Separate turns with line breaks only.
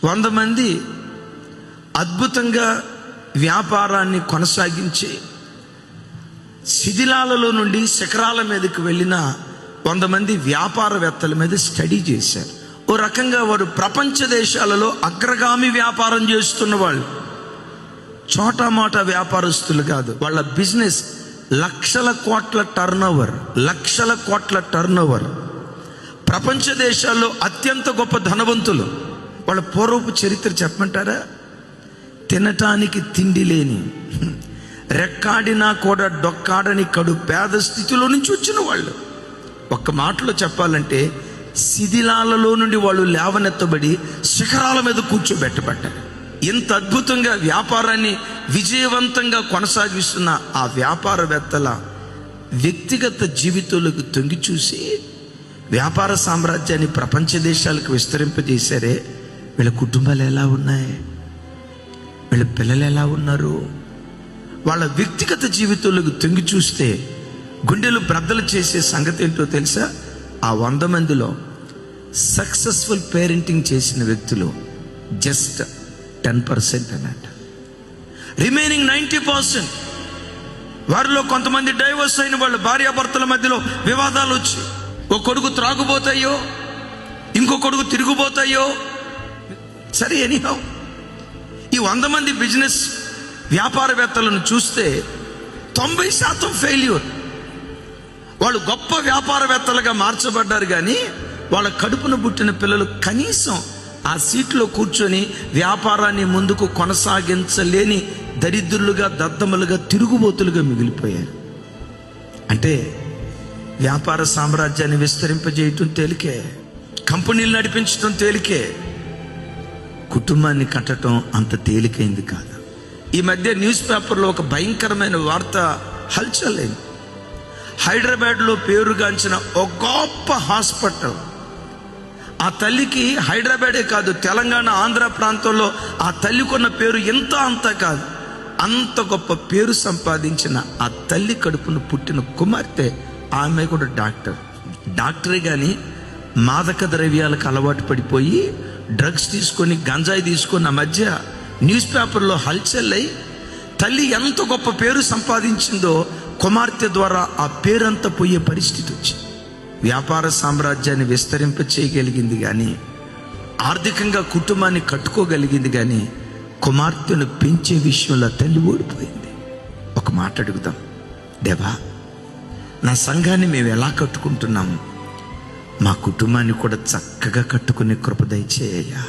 100 మంది అద్భుతంగా వ్యాపారాన్ని కొనసాగించి శిథిలాలలో నుండి శిఖరాల మీదకి వెళ్ళిన 100 మంది వ్యాపారవేత్తల మీద స్టడీ చేశారు. ఓ రకంగా వారు ప్రపంచ దేశాలలో అగ్రగామి వ్యాపారం చేస్తున్న వాళ్ళు, చోటామోటా వ్యాపారస్తులు కాదు. వాళ్ళ బిజినెస్ లక్షల కోట్ల టర్నోవర్. ప్రపంచ దేశాల్లో అత్యంత గొప్ప ధనవంతులు. వాళ్ళ పూర్వపు చరిత్ర చెప్పమంటారా? తినటానికి తిండి లేని, రెక్కాడినా కూడా డొక్కాడని కడు పేద స్థితిలో నుంచి వచ్చిన వాళ్ళు. ఒక్క మాటలో చెప్పాలంటే శిథిలాలలో నుండి వాళ్ళు లేవనెత్తబడి శిఖరాల మీద కూర్చోబెట్టబడ్డారు. ఇంత అద్భుతంగా వ్యాపారాన్ని విజయవంతంగా కొనసాగిస్తున్న ఆ వ్యాపారవేత్తల వ్యక్తిగత జీవితాలకు తొంగి చూసి వ్యాపార సామ్రాజ్యాన్ని ప్రపంచ దేశాలకు విస్తరింపజేశారే. వీళ్ళ కుటుంబాలు ఎలా ఉన్నాయి, వీళ్ళ పిల్లలు ఎలా ఉన్నారు, వాళ్ళ వ్యక్తిగత జీవితాలకు తొంగి చూస్తే గుండెలు బ్రద్దలు చేసే సంగతి ఏంటో తెలుసా? ఆ 100 మందిలో సక్సెస్ఫుల్ పేరెంటింగ్ చేసిన వ్యక్తులు జస్ట్ 10% అన్నట్టు. రిమైనింగ్ 90% వారిలో కొంతమంది డైవర్స్ అయిన వాళ్ళు, భార్యాభర్తల మధ్యలో వివాదాలు వచ్చి ఓ కొడుకు త్రాగుపోతాయో, ఇంకో కొడుకు తిరిగిపోతాయో. సరే, ఎనీహౌ ఈ 100 మంది బిజినెస్ వ్యాపారవేత్తలను చూస్తే 90% ఫెయిల్యూర్. వాళ్ళు గొప్ప వ్యాపారవేత్తలుగా మార్చబడ్డారు, కానీ వాళ్ళ కడుపున పుట్టిన పిల్లలు కనీసం ఆ సీట్లో కూర్చొని వ్యాపారాన్ని ముందుకు కొనసాగించలేని దరిద్రులుగా, దద్దములుగా, తిరుగుబోతులుగా మిగిలిపోయారు. అంటే వ్యాపార సామ్రాజ్యాన్ని విస్తరింపజేయటం తేలికే, కంపెనీలు నడిపించడం తేలికే, కుటుంబాన్ని కట్టడం అంత తేలికైంది కాదు. ఈ మధ్య న్యూస్ పేపర్లో ఒక భయంకరమైన వార్త హల్చల్ అయింది. హైదరాబాద్లో పేరుగాంచిన ఒక గొప్ప హాస్పిటల్, ఆ తల్లికి హైదరాబాదే కాదు, తెలంగాణ, ఆంధ్ర ప్రాంతంలో ఆ తల్లికున్న పేరు ఎంత అంత కాదు. అంత గొప్ప పేరు సంపాదించిన ఆ తల్లి కడుపున పుట్టిన కుమార్తె, ఆమె కూడా డాక్టరే కానీ మాదక ద్రవ్యాలకు అలవాటు పడిపోయి డ్రగ్స్ తీసుకొని, గంజాయి తీసుకొని ఆ మధ్య న్యూస్ పేపర్లో హల్చల్ అయి తల్లి ఎంత గొప్ప పేరు సంపాదించిందో కుమార్తె ద్వారా ఆ పేరంతా పోయే పరిస్థితి వచ్చింది. వ్యాపార సామ్రాజ్యాన్ని విస్తరింప చేయగలిగింది కానీ, ఆర్థికంగా కుటుంబాన్ని కట్టుకోగలిగింది కానీ, కుమార్తెను పెంచే విషయంలో తల్లి ఓడిపోయింది. ఒక మాట అడుగుదాం, దేవా, నా సంఘాన్ని మేము ఎలా కట్టుకుంటున్నాము, మా కుటుంబాన్ని కూడా చక్కగా కట్టుకునే కృప దయచేయ్యా.